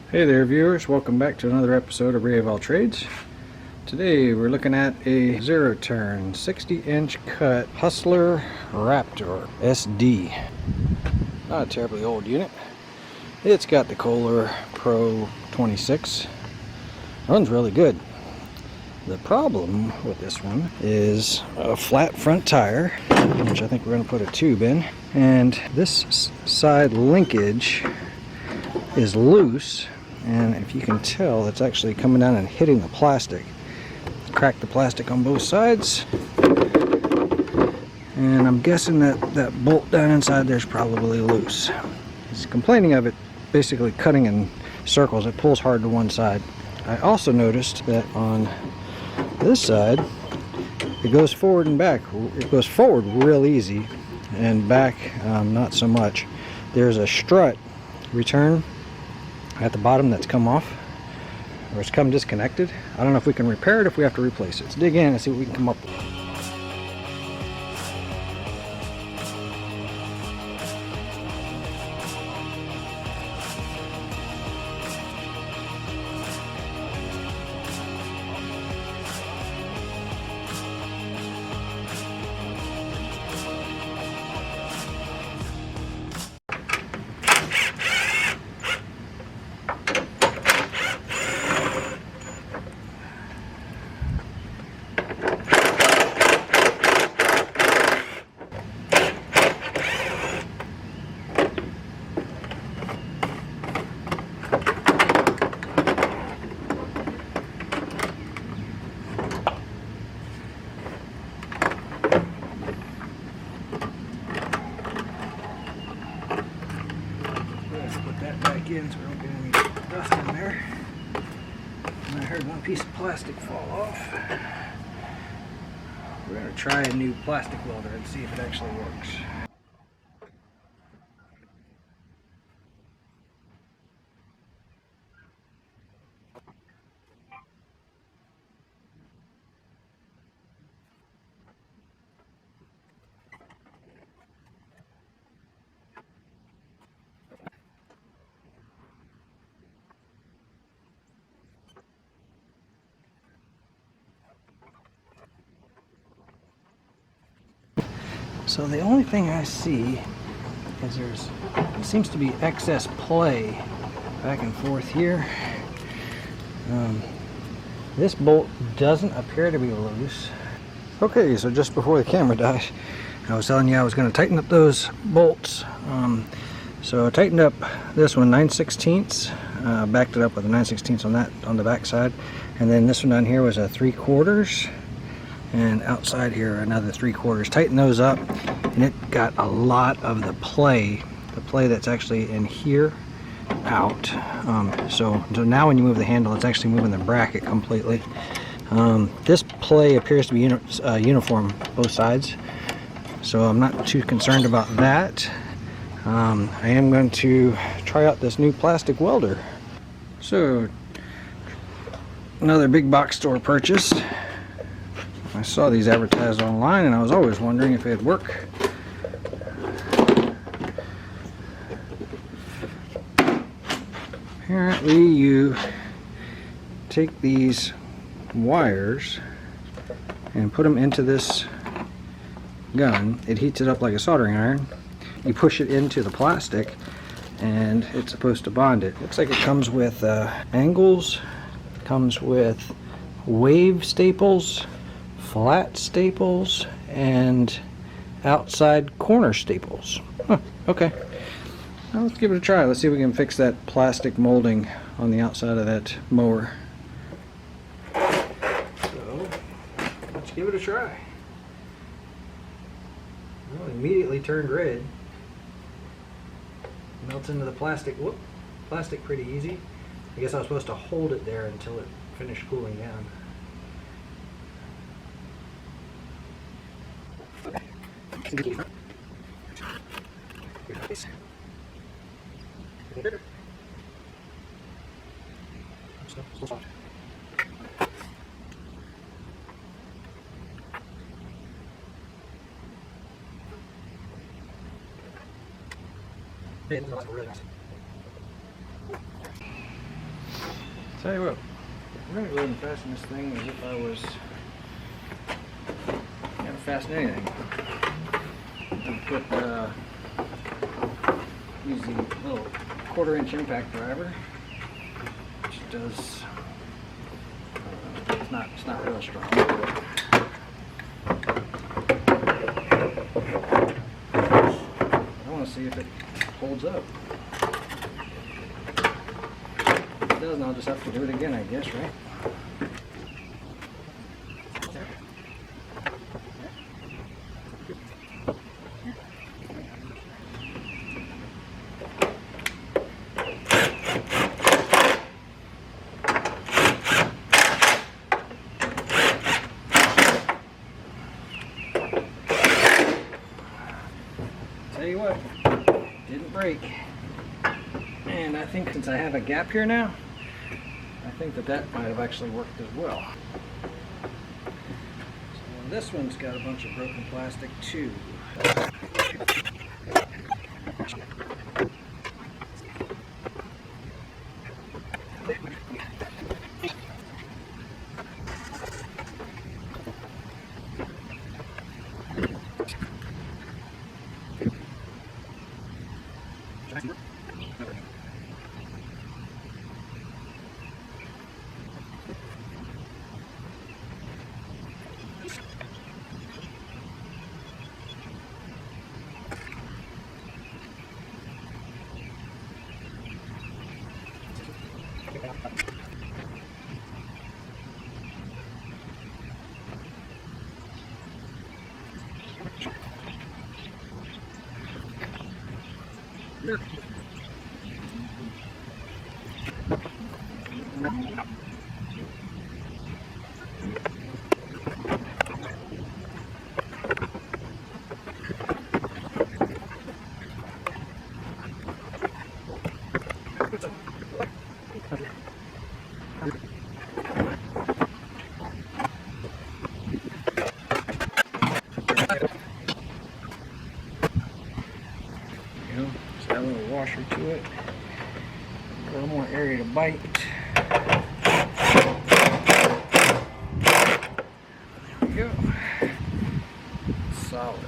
Hey there viewers, welcome back to another episode of Ray of All Trades. Today we're looking at a zero turn 60-inch cut Hustler Raptor SD. Not a terribly old unit. It's got the Kohler Pro 26. Runs really good. The problem with this one is a flat front tire, which I think we're going to put a tube in, and this side linkage is loose. And if you can tell, it's actually coming down and hitting the plastic. Cracked the plastic on both sides. And I'm guessing that bolt down inside there's probably loose. He's complaining of it basically cutting in circles. It pulls hard to one side. I also noticed that on this side, it goes forward and back. It goes forward real easy and back not so much. There's a strut return at the bottom that's come off, or it's come disconnected. I don't know if we can repair it, if we have to replace it. Let's dig in and see what we can come up with. In so we don't get any dust in there. And I heard one piece of plastic fall off. We're going to try a new plastic welder and see if it actually works. So the only thing I see is there seems to be excess play back and forth here. This bolt doesn't appear to be loose. Okay, so just before the camera died, I was telling you I was going to tighten up those bolts. So I tightened up this one 9/16, backed it up with a 9/16 on that on the back side, and then this one down here was a 3/4. And outside here another 3/4. Tighten those up, and it got a lot of the play that's actually in here out. So now when you move the handle, it's actually moving the bracket completely. This play appears to be uniform both sides, so I'm not too concerned about that. I am going to try out this new plastic welder. So another big box store purchase. I saw these advertised online and I was always wondering if it'd work. Apparently you take these wires and put them into this gun. It heats it up like a soldering iron. You push it into the plastic and it's supposed to bond it. Looks like it comes with angles, comes with wave staples, flat staples, and outside corner staples. Huh, okay. Now let's give it a try. Let's see if we can fix that plastic molding on the outside of that mower. So, let's give it a try. Well, it immediately turned red. Melts into the plastic. Whoop, plastic pretty easy. I guess I was supposed to hold it there until it finished cooling down. Tell you what, I'm going to go ahead and fasten this thing as if I was going to fasten anything. And put use the little 1/4-inch impact driver, which does it's not real strong. I want to see if it holds up. If it doesn't, I'll just have to do it again, I guess, right? Tell you what, didn't break. And I think since I have a gap here now, I think that might have actually worked as well. So this one's got a bunch of broken plastic too. Just got a little washer to it, a little more area to bite. There we go. Solid.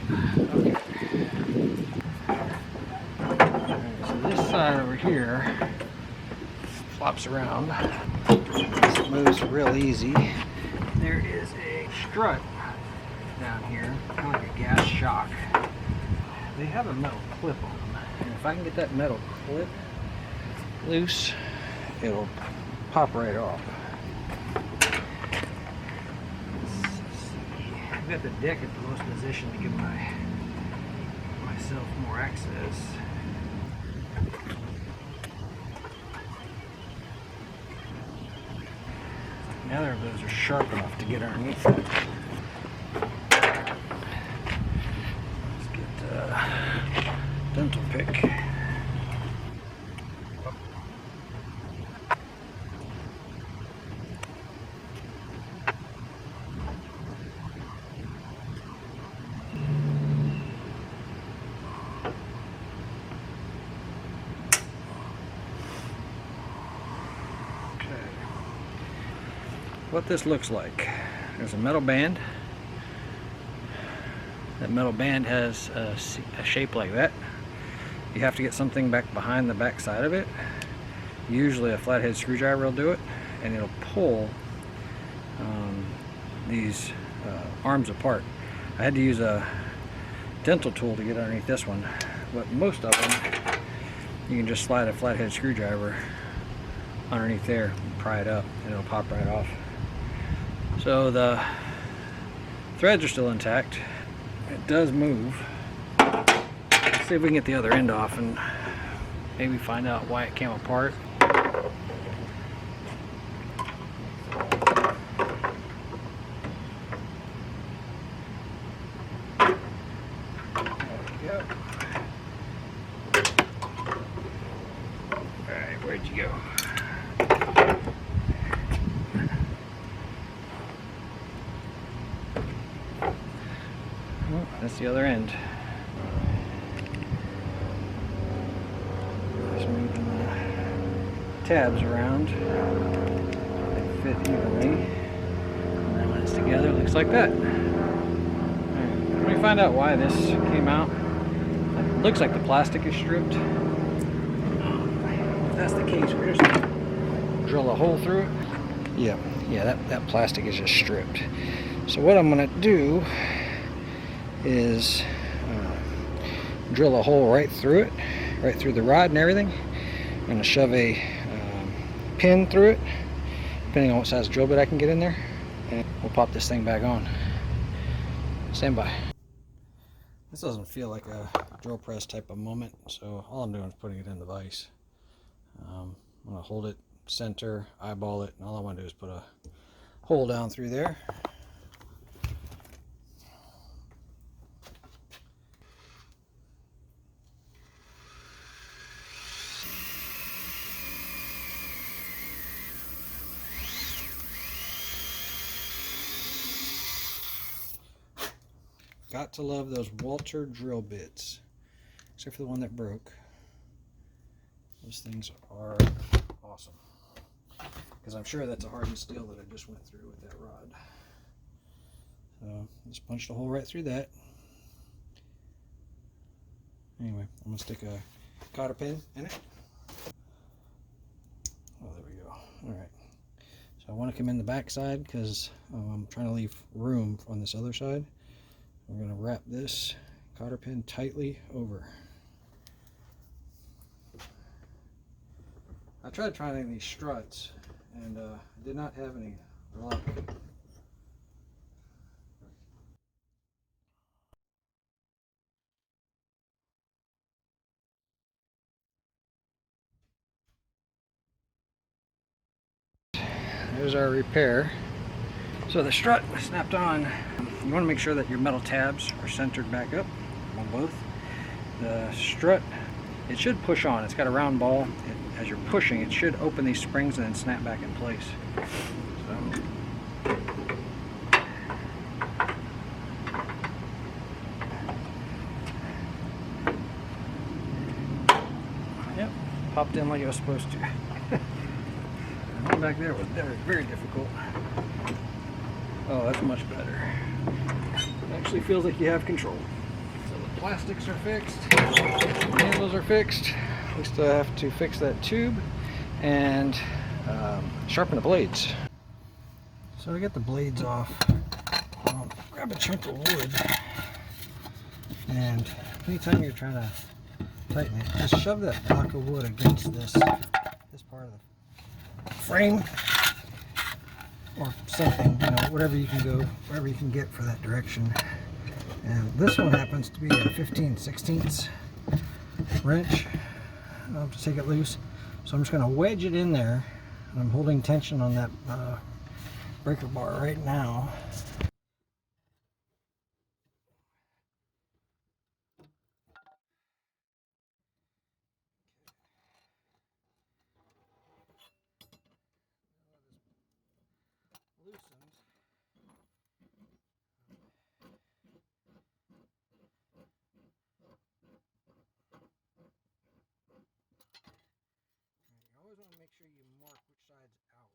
Okay. Alright, so this side over here flops around. This moves real easy. There is a strut down here, kind of like a gas shock. They have a metal clip on them, and if I can get that metal clip loose, it'll pop right off. Let's see. I've got the deck at the lowest position to give myself more access. Neither of those are sharp enough to get underneath it. Dental pick. What this looks like. There's a metal band. That metal band has a shape like that. You have to get something back behind the back side of it. Usually a flathead screwdriver will do it, and it'll pull these arms apart. I had to use a dental tool to get underneath this one, but most of them you can just slide a flathead screwdriver underneath there and pry it up, and it'll pop right off. So the threads are still intact. It does move. Let's see if we can get the other end off and maybe find out why it came apart. There we go. Alright, where'd you go? Oh, that's the other end. Just moving the tabs around. fit evenly. And then when it's together, it looks like that. Right. Let me find out why this came out. It looks like the plastic is stripped. If that's the case, we're just gonna drill a hole through it. Yeah, that plastic is just stripped. So what I'm gonna do is drill a hole right through it, right through the rod and everything. I'm gonna shove a pin through it, depending on what size drill bit I can get in there, and we'll pop this thing back on. Stand by. This doesn't feel like a drill press type of moment, so all I'm doing is putting it in the vise. I'm gonna hold it center, eyeball it, and all I want to do is put a hole down through there. Got to love those Walter drill bits, except for the one that broke. Those things are awesome, because I'm sure that's a hardened steel that I just went through with that rod. So just punched a hole right through that. Anyway, I'm gonna stick a cotter pin in it. Oh, there we go. All right. So I want to come in the back side because I'm trying to leave room on this other side. We're going to wrap this cotter pin tightly over. I tried trying these struts and did not have any luck. There's our repair. So the strut snapped on. You want to make sure that your metal tabs are centered back up on both. The strut, it should push on. It's got a round ball. As you're pushing, it should open these springs and then snap back in place. So, yep, popped in like it was supposed to. Back there was very, very difficult. Oh, that's much better. It actually feels like you have control. So the plastics are fixed, the handles are fixed. We still have to fix that tube and sharpen the blades. So we get the blades off. I'll grab a chunk of wood, and anytime you're trying to tighten it, just shove that block of wood against this part of the frame or something, you know, whatever you can get for that direction. And this one happens to be a 15/16 wrench to take it loose. So I'm just going to wedge it in there. I'm holding tension on that breaker bar right now. Always want to make sure you mark which side's out.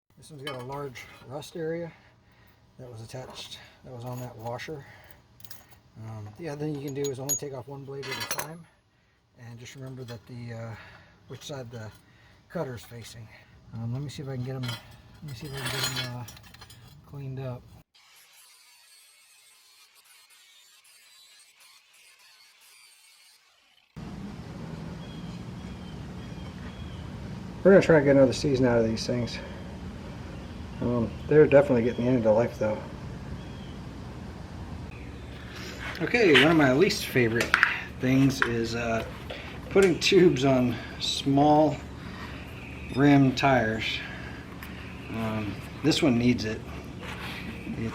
So this one's got a large rust area that was attached, that was on that washer. The other thing you can do is only take off one blade at a time, and just remember that the which side the cutter's facing. Let me see if I can get them. Let me see if I can get them cleaned up. We're going to try to get another season out of these things. They're definitely getting the end of their life though. Okay, one of my least favorite things is putting tubes on small rim tires. This one needs it.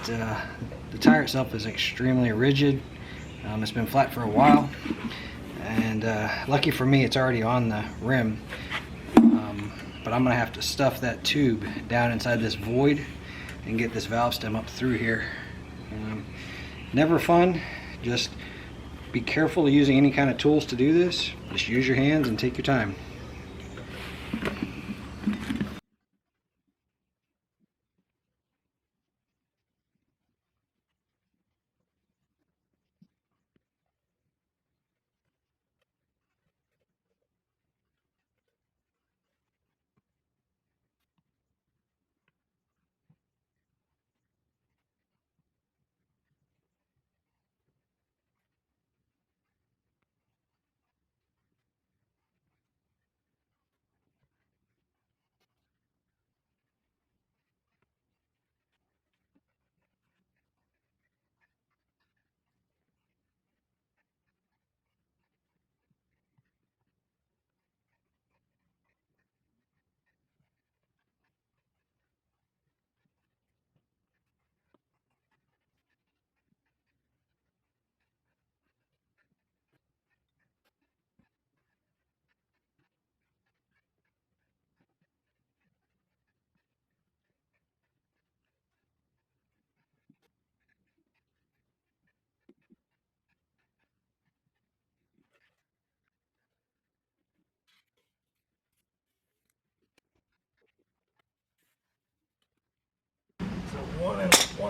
The tire itself is extremely rigid. It's been flat for a while, and lucky for me it's already on the rim. But I'm gonna have to stuff that tube down inside this void and get this valve stem up through here. Never fun. Just be careful using any kind of tools to do this. Just use your hands and take your time.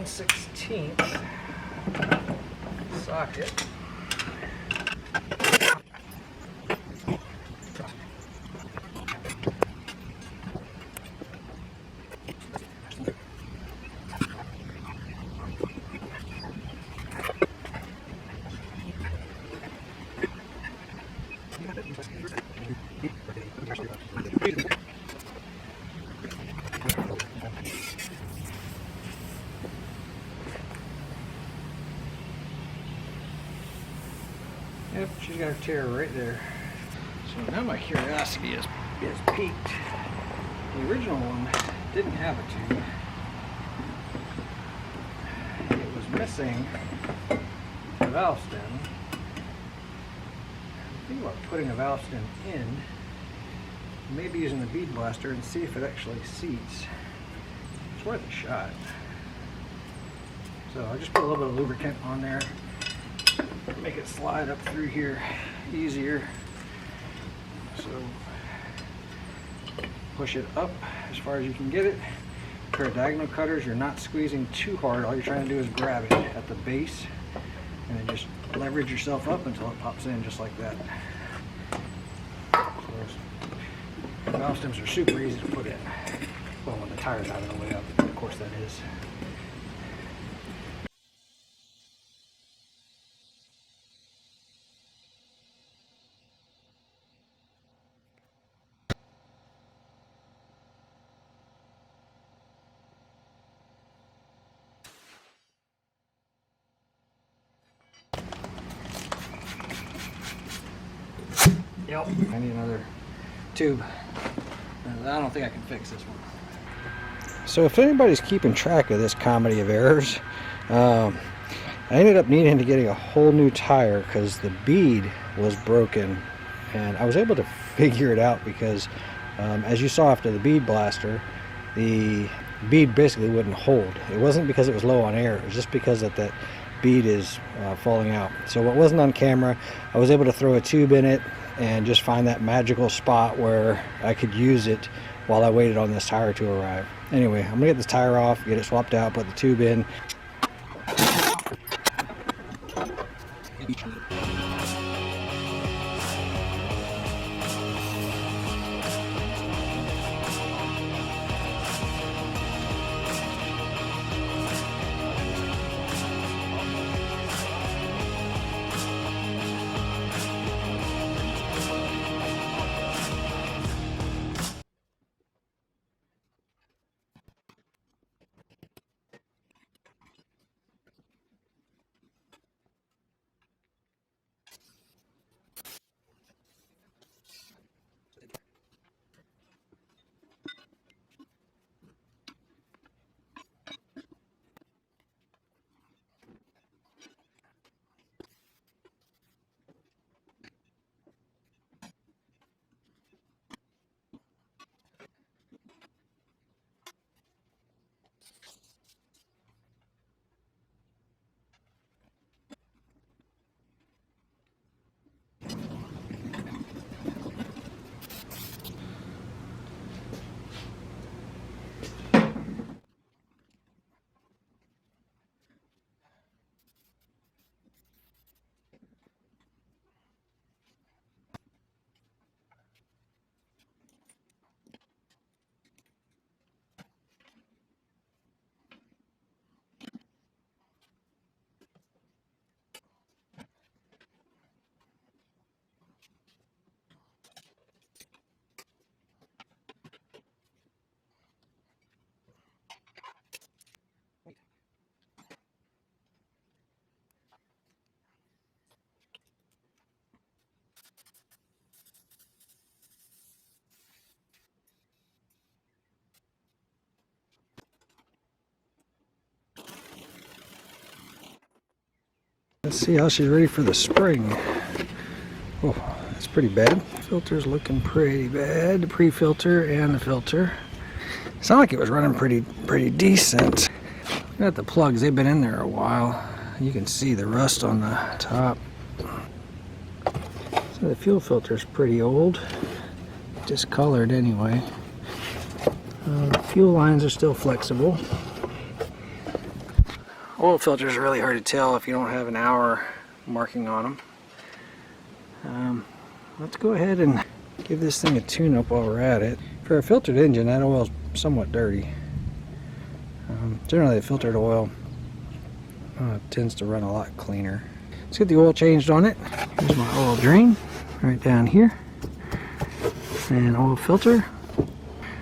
1/16 socket. Yep, she's got a tear right there. So now my curiosity is piqued. The original one didn't have a tube. It was missing a valve stem. Think about putting a valve stem in, maybe using the bead blaster and see if it actually seats. It's worth a shot. So I just put a little bit of lubricant on there, make it slide up through here easier. So push it up as far as you can get it. A pair of diagonal cutters, you're not squeezing too hard. All you're trying to do is grab it at the base and then just leverage yourself up until it pops in just like that. So valve stems are super easy to put in. Well, when the tire's out of the way up, of course that is. Yep, I need another tube. I don't think I can fix this one. So if anybody's keeping track of this comedy of errors, I ended up needing to get a whole new tire because the bead was broken, and I was able to figure it out because as you saw after the bead blaster, the bead basically wouldn't hold. It wasn't because it was low on air, it was just because that bead is falling out. So what wasn't on camera, I was able to throw a tube in it and just find that magical spot where I could use it while I waited on this tire to arrive. Anyway, I'm gonna get this tire off, get it swapped out, put the tube in. Let's see how she's ready for the spring. Oh, that's pretty bad. Filter's looking pretty bad. The pre-filter and the filter. Sounded like it was running pretty decent. Got the plugs, they've been in there a while. You can see the rust on the top. So the fuel filter's pretty old. Discolored anyway. Fuel lines are still flexible. oil filters are really hard to tell if you don't have an hour marking on them. Let's go ahead and give this thing a tune-up while we're at it. For a filtered engine, that oil is somewhat dirty. Generally, the filtered oil tends to run a lot cleaner. Let's get the oil changed on it. Here's my oil drain right down here, and oil filter.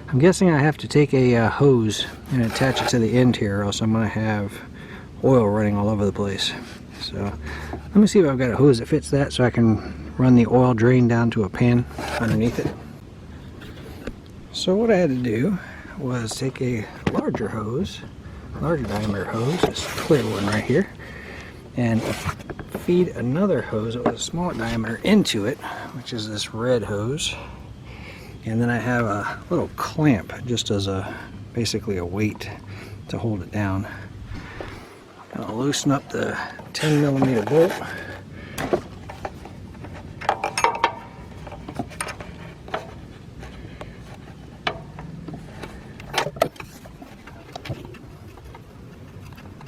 I'm guessing I have to take a hose and attach it to the end here, or else I'm going to have oil running all over the place. So let me see if I've got a hose that fits that, so I can run the oil drain down to a pan underneath it. So what I had to do was take a larger hose, larger diameter hose, this clear one right here, and feed another hose with a smaller diameter into it, which is this red hose. And then I have a little clamp just as basically a weight to hold it down. I'll loosen up the 10mm bolt.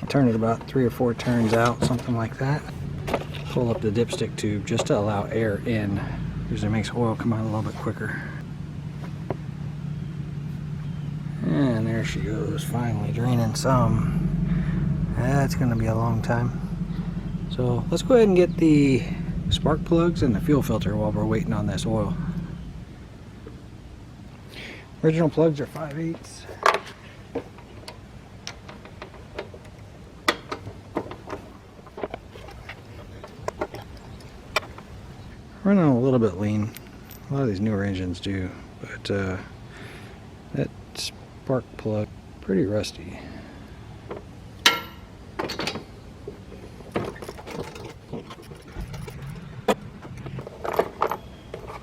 Turn it about 3 or 4 turns out, something like that. Pull up the dipstick tube just to allow air in, because it makes oil come out a little bit quicker. And there she goes, finally draining some. That's going to be a long time. So let's go ahead and get the spark plugs and the fuel filter while we're waiting on this oil. Original plugs are 5/8. Running a little bit lean. A lot of these newer engines do, but that spark plug pretty rusty.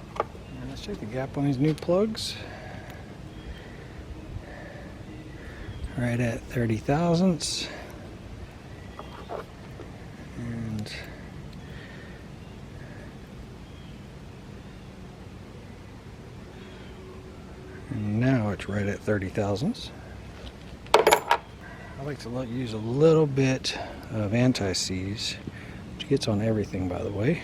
And let's check the gap on these new plugs. Right at 30 thousandths. And now it's right at 30 thousandths. I like to use a little bit of anti-seize, which gets on everything, by the way.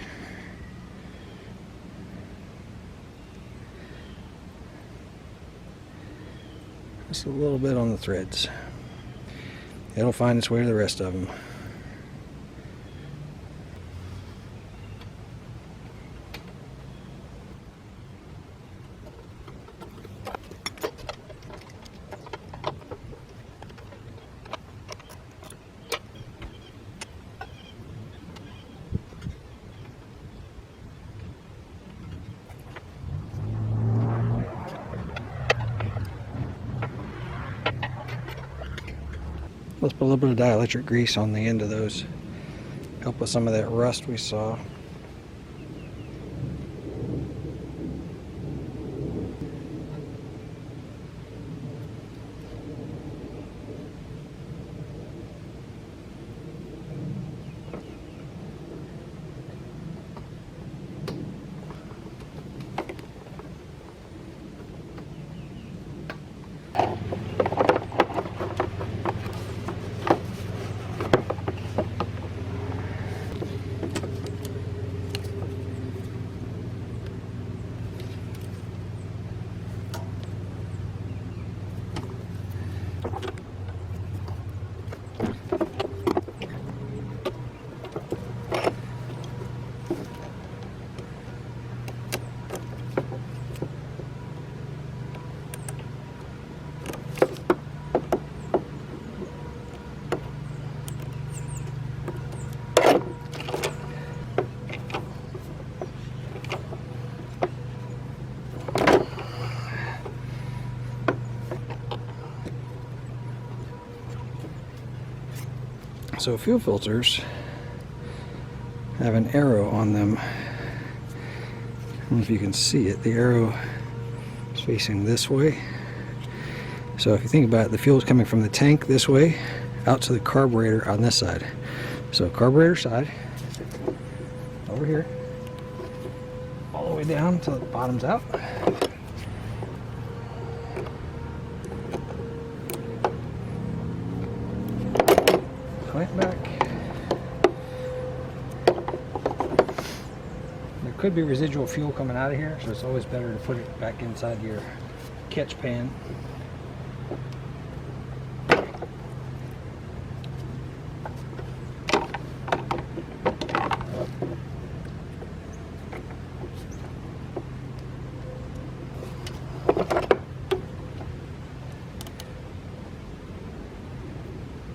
Just a little bit on the threads. It'll find its way to the rest of them. Let's put a little bit of dielectric grease on the end of those. Help with some of that rust we saw. So fuel filters have an arrow on them. I don't know if you can see it. The arrow is facing this way. So if you think about it, the fuel is coming from the tank this way out to the carburetor on this side. So carburetor side over here, all the way down until it bottoms out. Clamp back Could be residual fuel coming out of here, so it's always better to put it back inside your catch pan.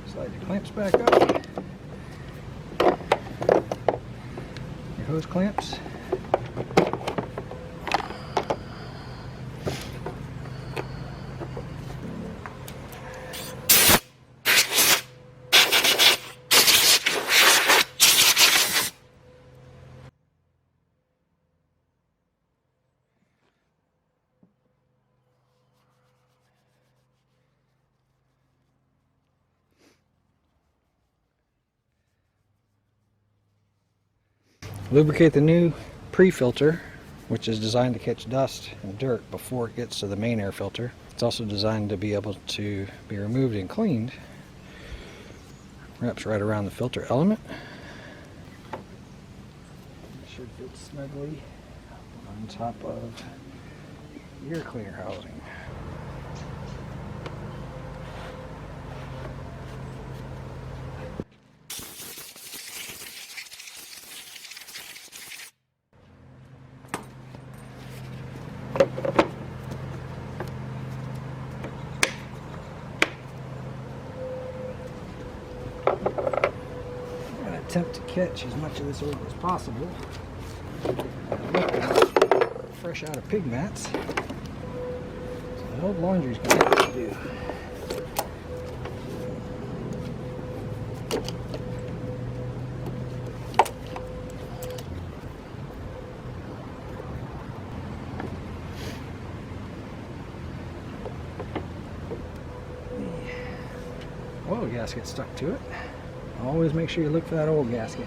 Slide your clamps back up. Your hose clamps. Lubricate the new pre-filter, which is designed to catch dust and dirt before it gets to the main air filter. It's also designed to be able to be removed and cleaned. Wraps right around the filter element. It should fit snugly on top of your clear housing. Attempt to catch as much of this oil as possible. Fresh out of pig mats. So the old laundry's gonna have to do. The oil gasket stuck to it. Always make sure you look for that oil gasket.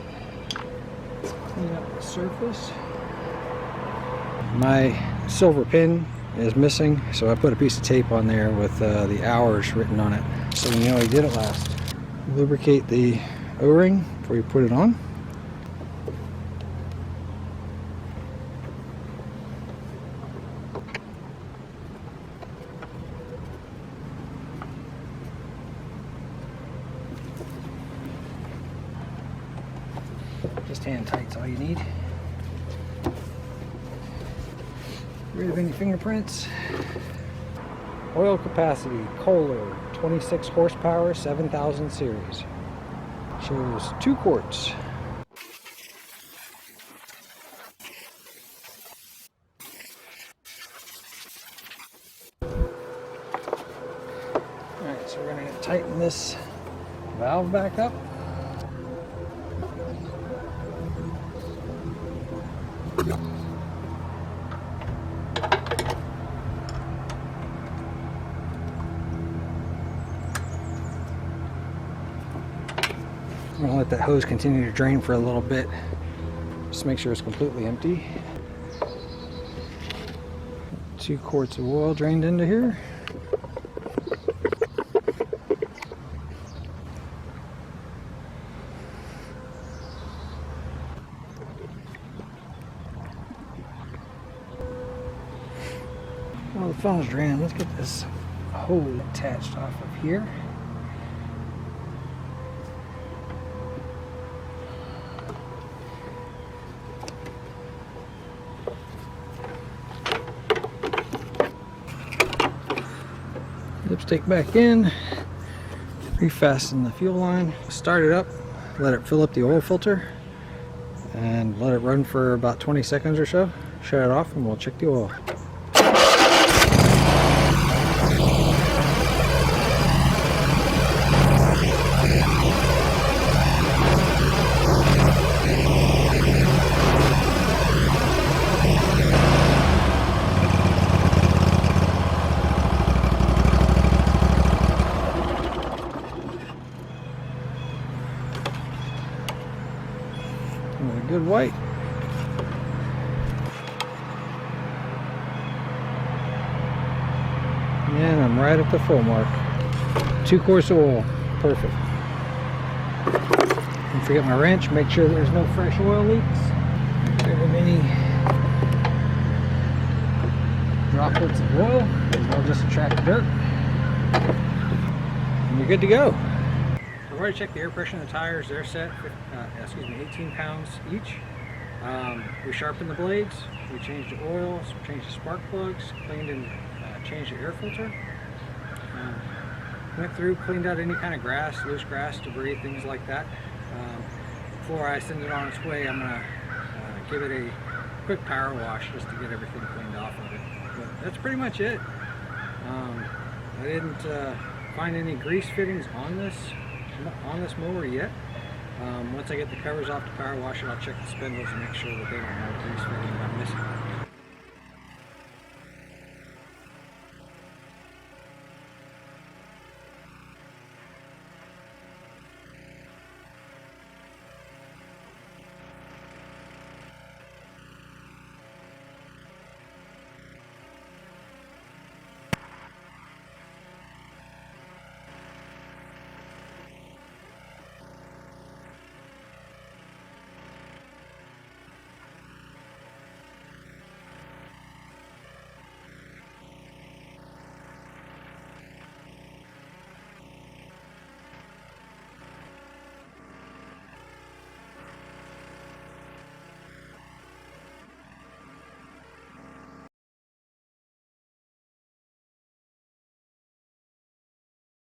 Let's clean up the surface. My silver pin is missing, so I put a piece of tape on there with the hours written on it, so you know you did it last. Lubricate the O-ring before you put it on. Just hand tight's all you need. Get rid of any fingerprints. Oil capacity, Kohler, 26 horsepower, 7000 series. Shows 2 quarts. Alright, so we're going to tighten this valve back up. I'm going to let that hose continue to drain for a little bit. Just make sure it's completely empty. 2 quarts of oil drained into here. Well, the funnel's draining. Let's get this hose attached off of here. Lipstick back in, refasten the fuel line, start it up, let it fill up the oil filter, and let it run for about 20 seconds or so. Shut it off and we'll check the oil. A good white. And I'm right at the full mark. 2 quarts of oil. Perfect. Don't forget my wrench. Make sure there's no fresh oil leaks. Get rid of any droplets of oil, as well just attract dirt. And you're good to go. I've already checked the air pressure in the tires. They're set, 18 pounds each. We sharpened the blades, we changed the oils, we changed the spark plugs, cleaned and changed the air filter. Went through, cleaned out any kind of grass, loose grass, debris, things like that. Before I send it on its way, I'm going to give it a quick power wash just to get everything cleaned off of it. But that's pretty much it. I didn't find any grease fittings on this mower yet. Once I get the covers off to power wash it, I'll check the spindles and make sure that they don't have grease fittings I'm missing.